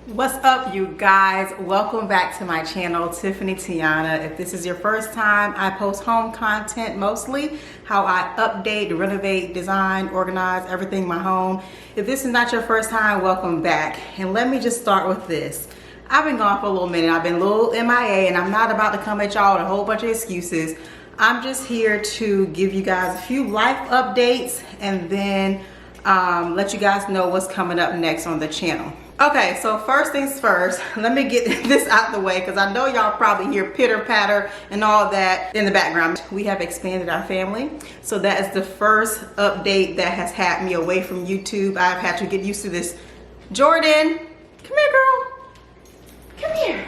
What's up, you guys? Welcome back to my channel, Tiffany Tiana. If this is your first time, I post home content mostly, how I update, renovate, design, organize everything in my home. If this is not your first time, welcome back. And let me just start with this. I've been gone for a little minute. I've been a little MIA, and I'm not about to come at y'all with a whole bunch of excuses. I'm just here to give you guys a few life updates and then let you guys know what's coming up next on the channel. Okay, so first things first, let me get this out the way because I know y'all probably hear pitter patter and all that in the background. We have expanded our family, so that is the first update that has had me away from YouTube. I've had to get used to this. Jordan, come here, girl. Come here.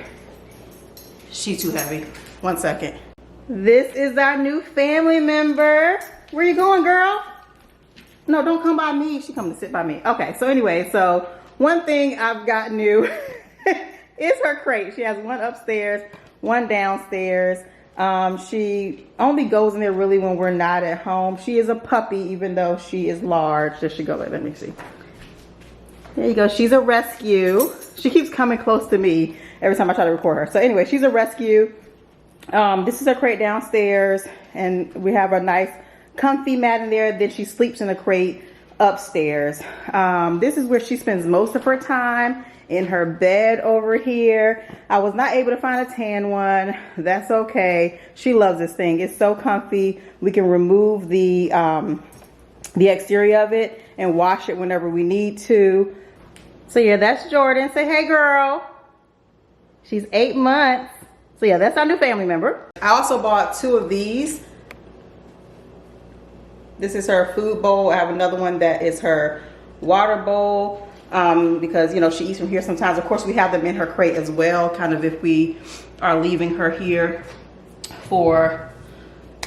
She's too heavy. 1 second. This is our new family member. Where you going, girl? No, don't come by me. She come to sit by me. Okay, so anyway, so one thing I've got new is her crate. She has one upstairs, one downstairs. She only goes in there really when we're not at home. She is a puppy, even though she is large. There she go. Let me see. There you go. She's a rescue. She keeps coming close to me every time I try to record her. So anyway, she's a rescue. This is her crate downstairs, and we have a nice comfy mat in there. Then she sleeps in the crate upstairs. This is where she spends most of her time, in her bed over here. I was not able to find a tan one. That's okay. She loves this thing. It's so comfy. We can remove the exterior of it and wash it whenever we need to. So yeah, that's Jordan. Say hey, girl. She's 8 months. So yeah, that's our new family member. I also bought 2 of these. This is her food bowl. I have another one that is her water bowl because, you know, she eats from here sometimes. Of course, we have them in her crate as well, kind of if we are leaving her here for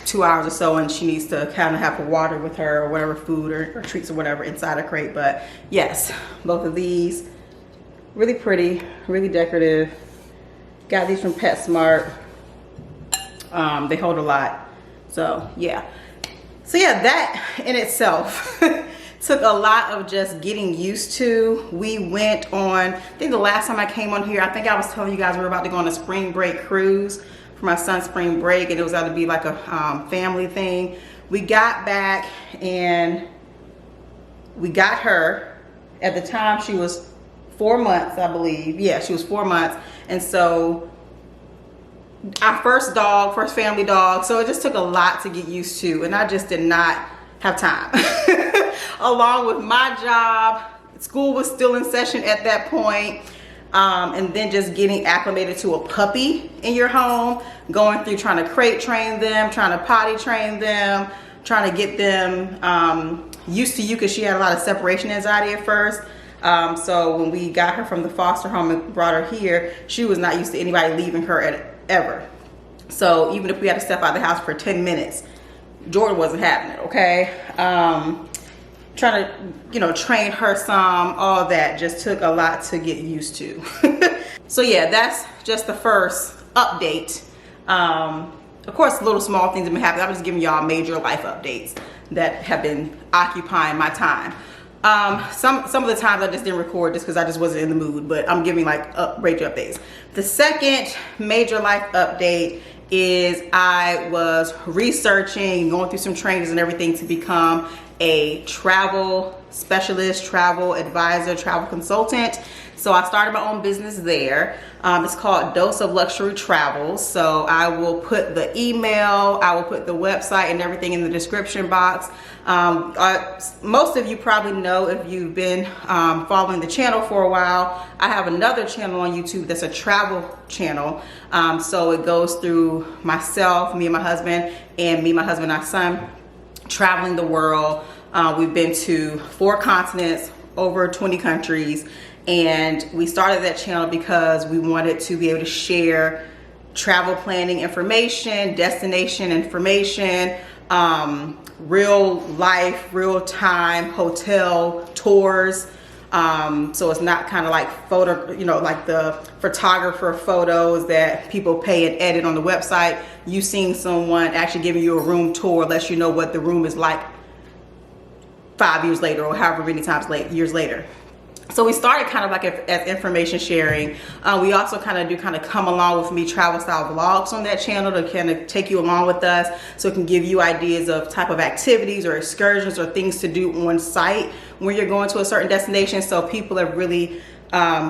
2 hours or so and she needs to kind of have water with her or whatever, food or treats or whatever inside her crate. But yes, both of these, really pretty, really decorative. Got these from PetSmart. They hold a lot. So yeah. So yeah, that in itself took a lot of just getting used to. We went on, I think the last time I came on here, I think I was telling you guys we were about to go on a spring break cruise for my son's spring break, and it was going to be like a family thing. We got back and we got her. At the time she was 4 months, I believe. Yeah, she was 4 months. And so our first dog, first family dog, so it just took a lot to get used to, and I just did not have time. Along with my job, school was still in session at that point, and then just getting acclimated to a puppy in your home, going through trying to crate train them, trying to potty train them, trying to get them used to you, because she had a lot of separation anxiety at first. So when we got her from the foster home and brought her here, she was not used to anybody leaving her ever. So even if we had to step out of the house for 10 minutes, Jordan wasn't having it, okay? Trying to, you know, train her some, all that just took a lot to get used to. So yeah, that's just the first update. Of course, little small things have been happening. I'm just giving y'all major life updates that have been occupying my time. Some of the times I just didn't record just because I just wasn't in the mood, but I'm giving like major updates. The second major life update is I was researching, going through some trainings and everything to become a travel specialist, travel advisor, travel consultant. So I started my own business there. It's called Dose of Luxury Travels. So I will put the email, I will put the website and everything in the description box. Most of you probably know, if you've been following the channel for a while, I have another channel on YouTube that's a travel channel. So it goes through myself, me and my husband, and our son, traveling the world. We've been to 4 continents, over 20 countries. And we started that channel because we wanted to be able to share travel planning information, destination information, real life, real time hotel tours. So it's not kind of like photo, you know, like the photographer photos that people pay and edit on the website. You seeing someone actually giving you a room tour lets you know what the room is like 5 years later or however many times years later. So we started kind of like as information sharing. We also kind of do come along with me travel style vlogs on that channel to kind of take you along with us, so it can give you ideas of type of activities or excursions or things to do on site when you're going to a certain destination. So people have really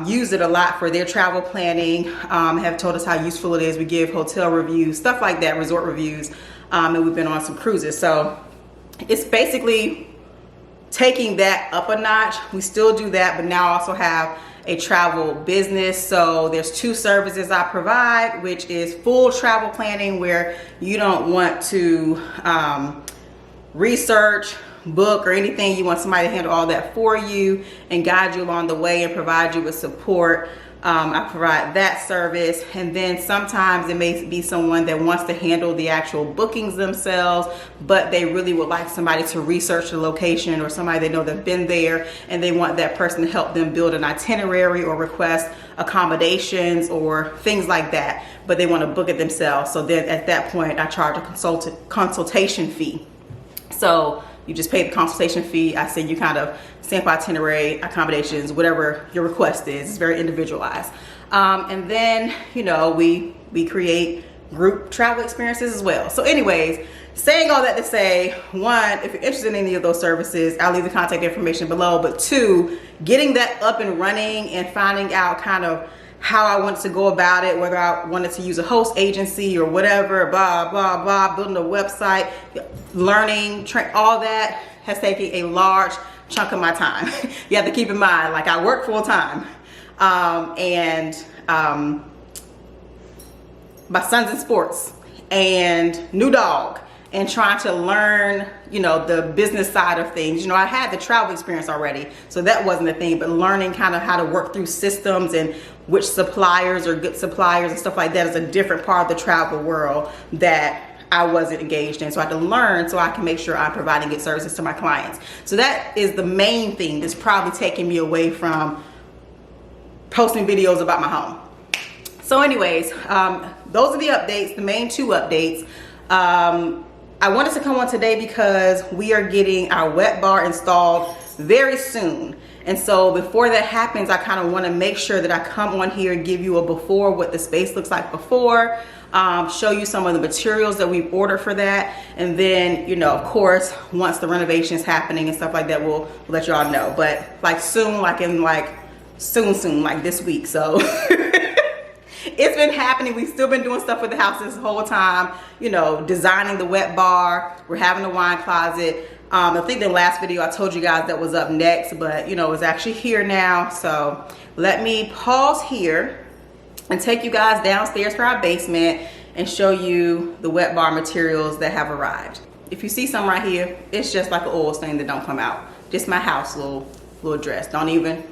used it a lot for their travel planning, have told us how useful it is. We give hotel reviews, stuff like that, resort reviews, and we've been on some cruises. So it's basically taking that up a notch. We still do that, but now I also have a travel business. So there's 2 services I provide, which is full travel planning, where you don't want to research, book, or anything. You want somebody to handle all that for you and guide you along the way and provide you with support. I provide that service. And then sometimes it may be someone that wants to handle the actual bookings themselves, but they really would like somebody to research the location, or somebody they know that's been there, and they want that person to help them build an itinerary or request accommodations or things like that, but they want to book it themselves. So then at that point I charge a consultation fee. So you just pay the consultation fee. I send you kind of sample itinerary, accommodations, whatever your request is. It's very individualized. And then, you know, we create group travel experiences as well. So anyways, saying all that to say, 1, if you're interested in any of those services, I'll leave the contact information below. But 2, getting that up and running and finding out kind of how I wanted to go about it, whether I wanted to use a host agency or whatever, blah, blah, blah, building a website, learning, all that has taken a large chunk of my time. You have to keep in mind, like, I work full time, and my son's in sports and new dog, and trying to learn, you know, the business side of things. You know, I had the travel experience already, so that wasn't a thing, but learning kind of how to work through systems and which suppliers are good suppliers and stuff like that is a different part of the travel world that I wasn't engaged in. So I had to learn so I can make sure I'm providing good services to my clients. So that is the main thing that's probably taking me away from posting videos about my home. So anyways, those are the updates, the main 2 updates. I wanted to come on today because we are getting our wet bar installed very soon. And so before that happens, I kind of want to make sure that I come on here and give you a before, what the space looks like before, show you some of the materials that we've ordered for that. And then, you know, of course, once the renovation is happening and stuff like that, we'll let y'all know. But like soon, like in like soon, like this week. So it's been happening. We've still been doing stuff with the house this whole time, you know, designing the wet bar. We're having a wine closet. I think the last video I told you guys that was up next, but you know, it's actually here now. So let me pause here and take you guys downstairs to our basement and show you the wet bar materials that have arrived. If you see some right here, it's just like an oil stain that don't come out. Just my house little dress. Don't even,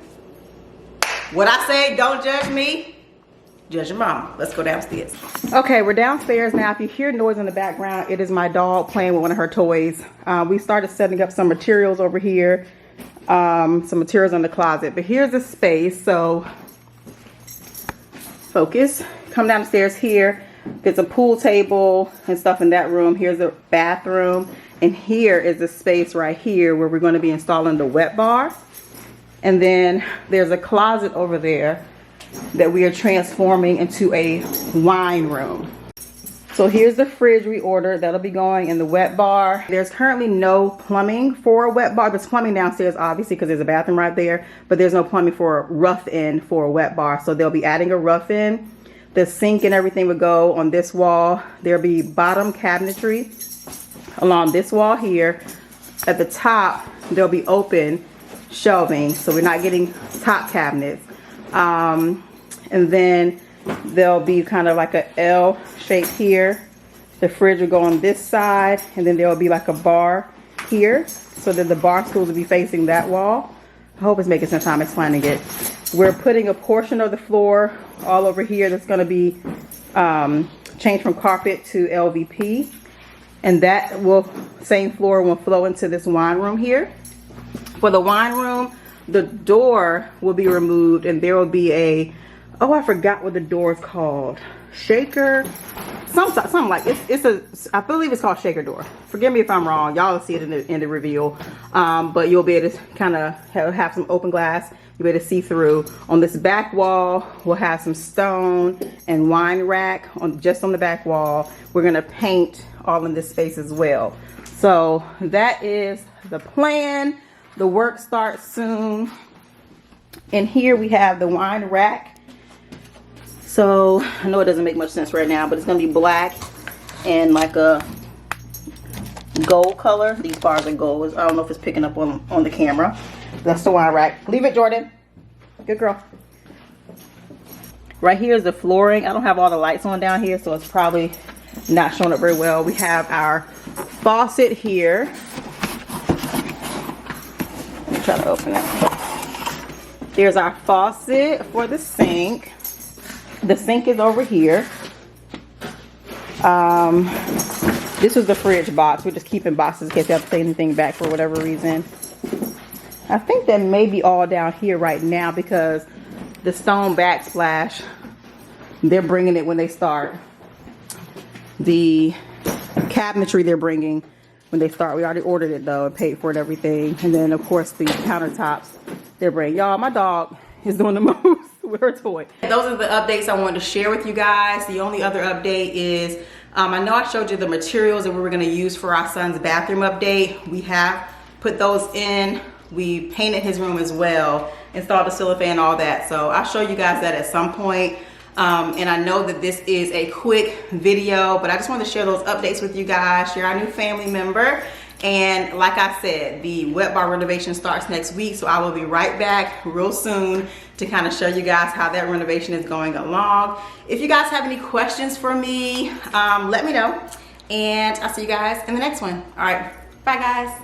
what I say, don't judge me. Judge your mama. Let's go downstairs. Okay, we're downstairs now. If you hear noise in the background, it is my dog playing with one of her toys. We started setting up some materials over here, some materials in the closet. But here's the space. So focus. Come downstairs here. There's a pool table and stuff in that room. Here's the bathroom. And here is the space right here where we're going to be installing the wet bar. And then there's a closet over there that we are transforming into a wine room. So here's the fridge we ordered. That'll be going in the wet bar. There's currently no plumbing for a wet bar. There's plumbing downstairs, obviously, because there's a bathroom right there, but there's no plumbing for a rough in for a wet bar. So they'll be adding a rough in. The sink and everything would go on this wall. There'll be bottom cabinetry along this wall here. At the top, there'll be open shelving, so we're not getting top cabinets. And then there'll be kind of like a L shape here. The fridge will go on this side, and then there'll be like a bar here, so that the bar stools will be facing that wall. I hope it's making some time explaining it. We're putting a portion of the floor all over here that's going to be changed from carpet to LVP, and that will, same floor will flow into this wine room here. For the wine room, the door will be removed, and there will be a Oh, I forgot what the door is called. Shaker, something like I believe it's called shaker door. Forgive me if I'm wrong. Y'all will see it in the reveal. But you'll be able to kind of have some open glass. You'll be able to see through. On this back wall, we'll have some stone and wine rack just on the back wall. We're gonna paint all in this space as well. So that is the plan. The work starts soon. And here we have the wine rack. So I know it doesn't make much sense right now, but it's gonna be black and like a gold color. These bars are gold. I don't know if it's picking up on the camera. That's the wine rack. Leave it, Jordan. Good girl. Right here is the flooring. I don't have all the lights on down here, so it's probably not showing up very well. We have our faucet here. Let me try to open it. There's our faucet for the sink. The sink is over here. This is the fridge box. We're just keeping boxes in case you have to take anything back for whatever reason. I think that may be all down here right now because the stone backsplash, they're bringing it when they start. The cabinetry they're bringing when they start. We already ordered it though and paid for it, everything. And then of course the countertops they're bringing. Y'all, my dog is doing the most with her toy. Those are the updates I wanted to share with you guys. The only other update is I know I showed you the materials that we were going to use for our son's bathroom update. We have put those in. We painted his room as well, installed a ceiling fan, all that. So I'll show you guys that at some point. And I know that this is a quick video, but I just wanted to share those updates with you guys, share our new family member. And like I said, the wet bar renovation starts next week, so I will be right back real soon to kind of show you guys how that renovation is going along. If you guys have any questions for me, let me know, and I'll see you guys in the next one. All right, bye guys.